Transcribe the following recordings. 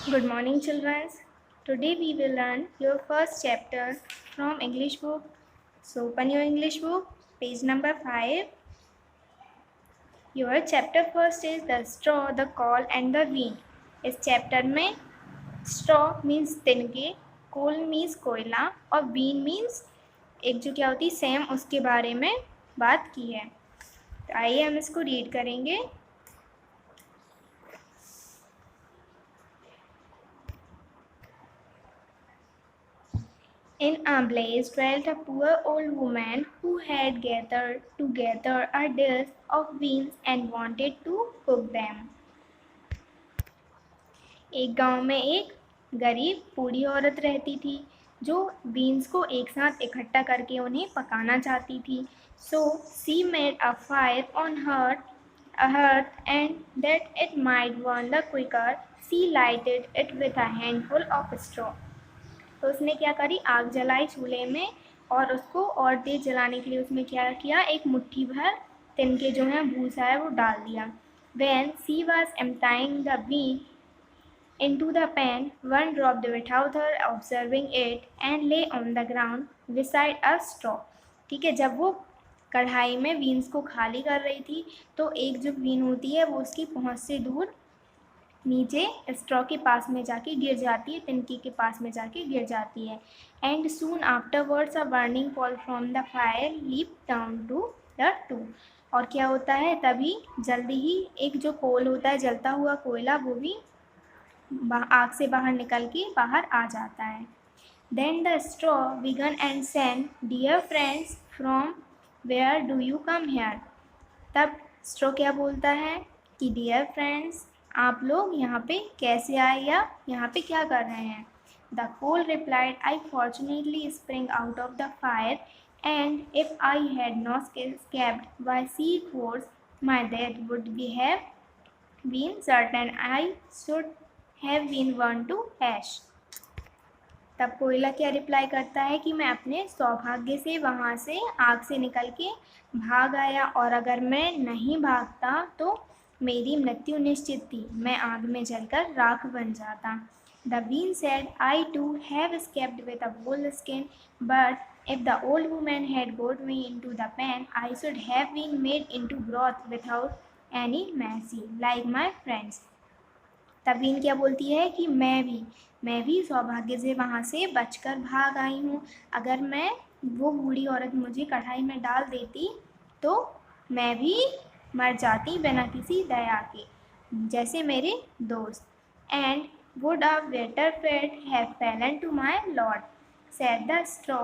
Good morning, children. Today we will learn your first chapter from English book. So open your English book, page number 5. Your chapter first is the straw, the coal and the wind. इस chapter में straw means तिनके, coal means कोयला और wind means एक जो क्या होती है सेम उसके बारे में बात की है। तो आइए हम इसको रीड करेंगे। In a place dwelt a poor old woman who had gathered together a dish of beans and wanted to cook them. एक गांव में एक गरीब बूढ़ी औरत रहती थी जो बीन्स को एक साथ इकट्ठा करके उन्हें पकाना चाहती थी। So she made a fire on her hearth and that it might burn the quicker, she lighted it with a handful of straw. तो उसने क्या करी, आग जलाई चूल्हे में और उसको और तेज जलाने के लिए उसमें क्या किया, एक मुट्ठी भर तिनके जो है भूसा है वो डाल दिया। When she was emptying the bean into the pan, one dropped without her observing it and lay on the ground beside a straw. ठीक है, जब वो कढ़ाई में बीन्स को खाली कर रही थी तो एक जो बीन होती है वो उसकी पहुंच से दूर नीचे स्ट्रॉ के पास में जाके गिर जाती है, तिनकी के पास में जाके गिर जाती है। And soon afterwards a burning coal from the fire leap down to the two. और क्या होता है, तभी जल्दी ही एक जो कोल होता है जलता हुआ कोयला वो भी आग से बाहर निकल के बाहर आ जाता है। Then the straw began and said, dear friends from where do you come here. तब स्ट्रॉ क्या बोलता है कि डियर फ्रेंड्स आप लोग यहाँ पे कैसे आए या यहाँ पे क्या कर रहे हैं। The coal replied, I fortunately spring out of the fire and if I had not escaped by sea force my death would be have been certain, I should have been burned to ash. तब कोयला क्या reply करता है कि मैं अपने सौभाग्य से वहाँ से आग से निकल के भाग आया और अगर मैं नहीं भागता तो मेरी मृत्यु निश्चित थी, मैं आग में जलकर राख बन जाता। The bean said, I too have escaped with a whole skin, but if the old woman had got me into the pan, I should have been made into broth without any mercy, like my friends. तबीन क्या बोलती है कि मैं भी सौभाग्य से वहाँ से बचकर भाग आई हूँ। अगर मैं वो बूढ़ी औरत मुझे कढ़ाई में डाल देती तो मैं भी मर जाती बिना किसी दया के, जैसे मेरे दोस्त। And would a better fate have fallen to my lord, said the straw,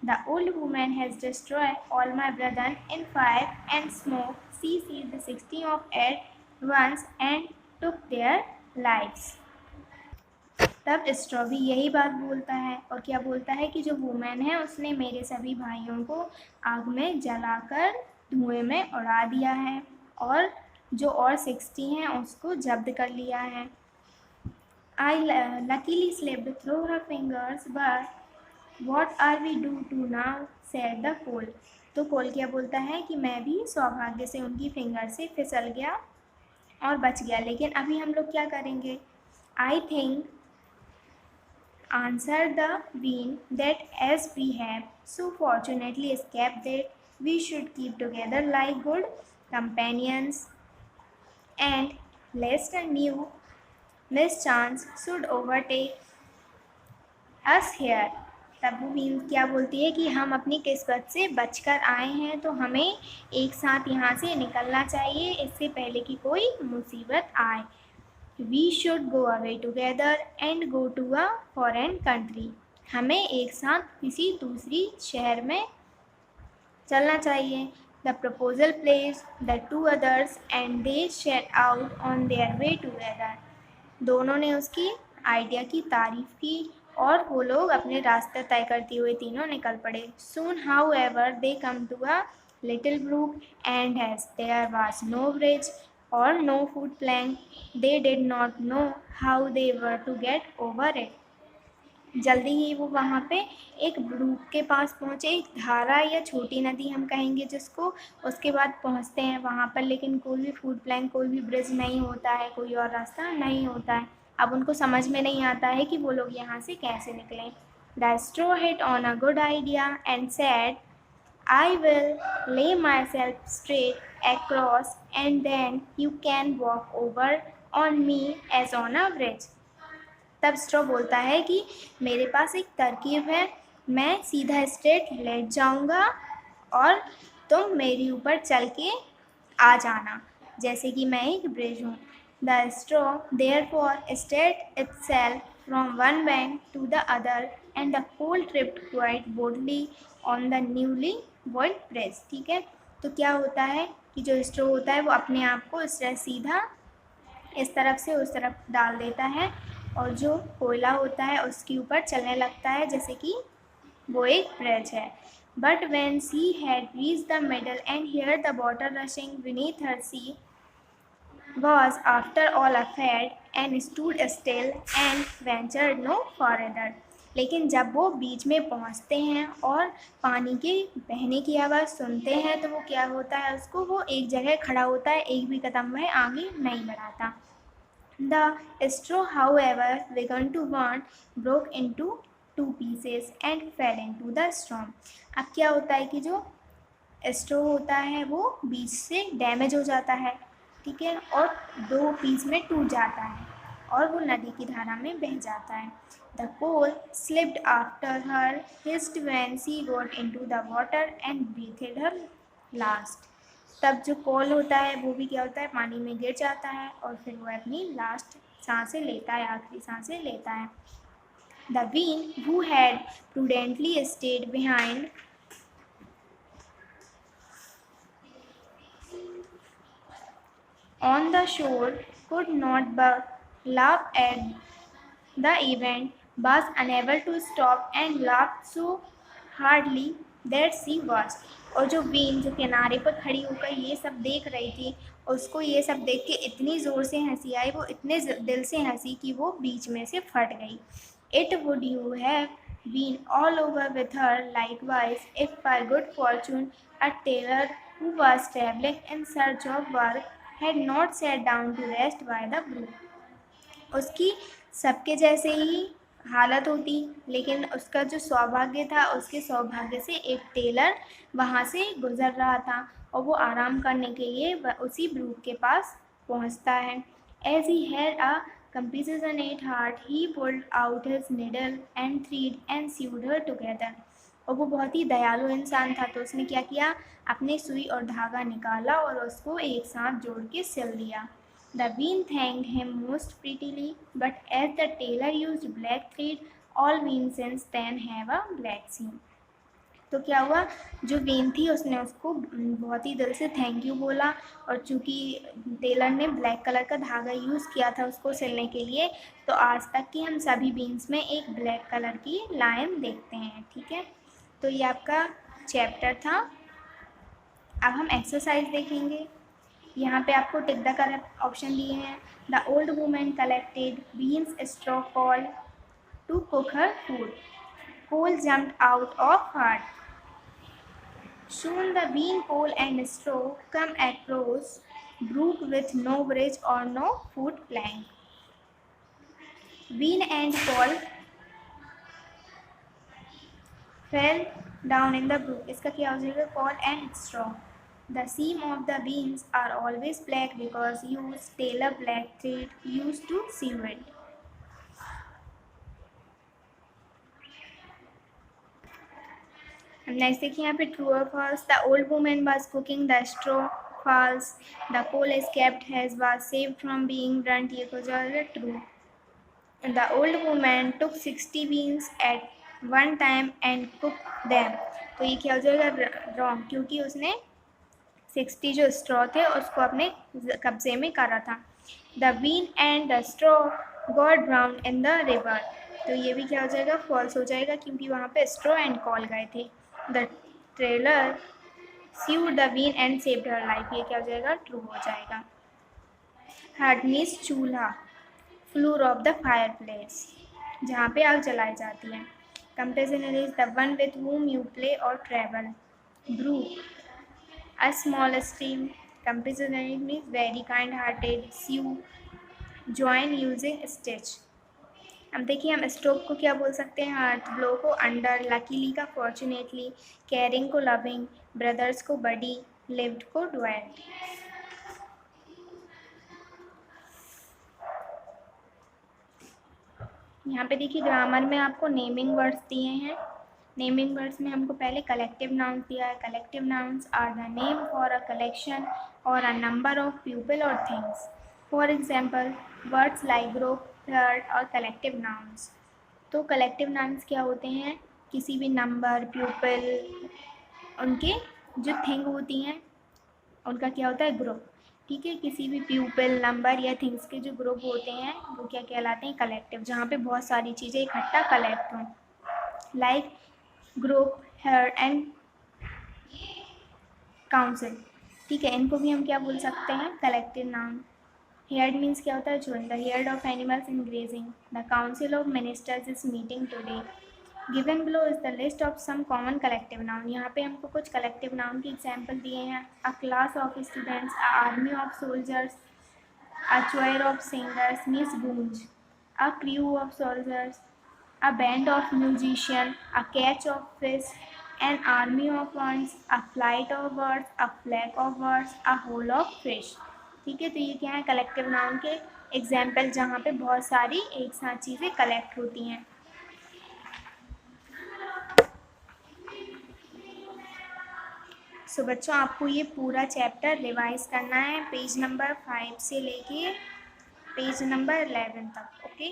the old woman has destroyed all my brother in fire and smoke, she seized 60 of at once and took their lives. तब straw भी यही बात बोलता है और क्या बोलता है कि जो वुमेन है उसने मेरे सभी भाइयों को आग में जलाकर धुएं में उड़ा दिया है और जो और 60 हैं उसको जब्त कर लिया है। I luckily slipped through her fingers but what are we do to now, said the coal. तो कोल क्या बोलता है कि मैं भी सौभाग्य से उनकी फिंगर से फिसल गया और बच गया, लेकिन अभी हम लोग क्या करेंगे। I think, answer the bean, that as we have so fortunately escaped that we should keep together like good companions and lest a new mischance should overtake us here. तब वो बीन क्या बोलती है कि हम अपनी किस्मत से बचकर आए हैं तो हमें एक साथ यहाँ से निकलना चाहिए इससे पहले कि कोई मुसीबत आए। We should go away together and go to a foreign country. हमें एक साथ किसी दूसरी शहर में चलना चाहिए। The proposal pleased the two others and they set out on their way together. दोनों ने उसकी आइडिया की तारीफ की और वो लोग अपने रास्ते तय करते हुए तीनों निकल पड़े। Soon however they come to a little brook and as there was no bridge और no foot plank they did not know how they were to get over it. जल्दी ही वो वहाँ पे एक ब्रूक के पास पहुँचे, एक धारा या छोटी नदी हम कहेंगे जिसको, उसके बाद पहुँचते हैं वहाँ पर, लेकिन कोई भी फुट प्लैंक कोई भी ब्रिज नहीं होता है, कोई और रास्ता नहीं होता है। अब उनको समझ में नहीं आता है कि वो लोग यहाँ से कैसे निकलें। The straw hit on a good idea and said, I will lay myself straight across and then you can walk over on me as on a bridge. तब स्ट्रॉ बोलता है कि मेरे पास एक तरकीब है, मैं सीधा स्ट्रेट लेट जाऊंगा और तुम मेरे ऊपर चल के आ जाना जैसे कि मैं एक ब्रिज हूँ। The straw therefore stretched itself from one bank to the other and the coal tripped quite boldly on the newly world bridge. ठीक है, तो क्या होता है कि जो स्ट्रॉ होता है वो अपने आप को इस तरह सीधा इस तरफ से उस तरफ डाल देता है और जो कोयला होता है उसके ऊपर चलने लगता है जैसे कि वो एक ब्रिज है। But when she had reached the middle and heard the water rushing beneath her, she was after all afraid and stood still and ventured no farther. लेकिन जब वो बीच में पहुंचते हैं और पानी के बहने की आवाज़ सुनते हैं तो वो क्या होता है, उसको वो एक जगह खड़ा होता है, एक भी कदम वह आगे नहीं बढ़ाता। The straw, however, began to burn, broke into two pieces and fell into the storm. अब क्या होता है कि जो स्ट्रो होता है वो बीच से डैमेज हो जाता है, ठीक है, और दो पीस में टूट जाता है और वो नदी की धारा में बह जाता है। The coal slipped after her, hissed when she got into the water and breathed her last. तब जो कोल होता है वो भी क्या होता है, पानी में गिर जाता है और फिर वो अपनी लास्ट सांसें लेता है, आखिरी सांसें लेता है। The bean who had prudently stayed behind on the shore could not but laugh at the event, was unable to stop and laughed so hardly that she was. और जो बीन जो किनारे पर खड़ी होकर ये सब देख रही थी, उसको ये सब देख के इतनी ज़ोर से हंसी आई, वो इतने दिल से हंसी कि वो बीच में से फट गई। It would you have been all over with her likewise if by good fortune a tailor who was travelling in search of work had not sat down to rest by the brook. उसकी सबके जैसे ही हालत होती, लेकिन उसका जो सौभाग्य था, उसके सौभाग्य से एक टेलर वहाँ से गुज़र रहा था और वो आराम करने के लिए उसी ब्रूक के पास पहुँचता है। As he had a compassionate heart, he pulled out his needle and thread and sewed her together. और वो बहुत ही दयालु इंसान था, तो उसने क्या किया, अपने सुई और धागा निकाला और उसको एक साथ जोड़ के सिल दिया। The bean thanked him most prettily, but as the tailor used black thread, all beans since then have a black seam. तो क्या हुआ, जो बीन थी उसने उसको बहुत ही दिल से थैंक यू बोला और चूँकि टेलर ने ब्लैक कलर का धागा यूज़ किया था उसको सिलने के लिए, तो आज तक की हम सभी बीन्स में एक ब्लैक कलर की लाइन देखते हैं। ठीक है, तो ये आपका चैप्टर था। अब हम एक्सरसाइज देखेंगे। यहाँ पे आपको टिक द करेक्ट ऑप्शन दिए हैं। The old women collected beans straw coal to cook her food, coal jumped out of hearth, soon the bean, coal and straw come across brook with no bridge or no foot plank. Bean and coal fell down in the brook. इसका क्या हो जाएगा, coal and straw. The seam of the beans are always black because use tailor black thread used to sew it. Next देखिए यहाँ पे true और false. The old women was cooking the straw, false. The coal escaped has was saved from being burnt, ये हो जाएगा true. The old women took 60 beans at one time and cook them, तो ये क्या हो जाएगा, wrong, क्योंकि उसने 60 जो स्ट्रॉ थे उसको अपने कब्जे में करा था। The bean and the straw got drown in the river, तो ये भी क्या हो जाएगा, फॉल्स हो जाएगा, क्योंकि वहाँ पे स्ट्रॉ एंड कॉल गए थे। The trailer sewed the bean and saved her life, ये क्या हो जाएगा, ट्रू हो जाएगा। हर्डनीस चूल्हा, floor of the fireplace, जहाँ पे आग जलाई जाती है। Companion is the one with whom you play or travel। Brook, a small stream। Compassionate means very kind hearted. Sew, join using stitch. अब देखिए हम स्ट्रोक को क्या बोल सकते हैं, अर्थ, ब्लो को अंडर, लकीली का फॉर्चुनेटली, केयरिंग को लविंग, ब्रदर्स को बडी, लिव्ड को ड्वेल्ट। यहाँ पे देखिए ग्रामर में आपको नेमिंग वर्ड्स दिए हैं। नेमिंग वर्ड्स में हमको पहले कलेक्टिव नाउन्स दिया है। Collective nouns are the name for a collection और अ नंबर ऑफ पीपल और things. For example words like group, herd और कलेक्टिव नाउन्स। तो कलेक्टिव नाउन्स क्या होते हैं, किसी भी नंबर, प्यूपल, उनके जो थिंग होती हैं उनका क्या होता है, ग्रुप। ठीक है, किसी भी प्यूपल, नंबर या थिंग्स के जो ग्रुप होते हैं वो क्या कहलाते हैं, कलेक्टिव, जहाँ पे बहुत सारी चीज़ें इकट्ठा कलेक्ट हों। Like group, head and council. ठीक है, इनको भी हम क्या बोल सकते हैं, कलेक्टिव नाउन। हेड मीन्स क्या होता है, झुंड, the herd of animals in grazing, the council of ministers is meeting today. Given below is the list of some common collective noun. यहाँ पे हमको कुछ कलेक्टिव नाउन की एग्जाम्पल दिए हैं। अ class of students, a army of soldiers, a choir of singers, Miss Goonj, a crew of soldiers, a band of musicians, a catch of fish, an army of ants, a flight of birds, a flock of birds, a whole of fish। ठीक है, तो ये क्या है, collective noun के example जहाँ पे बहुत सारी एक साथ चीज़ें कलेक्ट होती हैं। सो बच्चों आपको ये पूरा चैप्टर रिवाइज करना है, पेज नंबर 5 से लेके पेज नंबर 11 तक। ओके।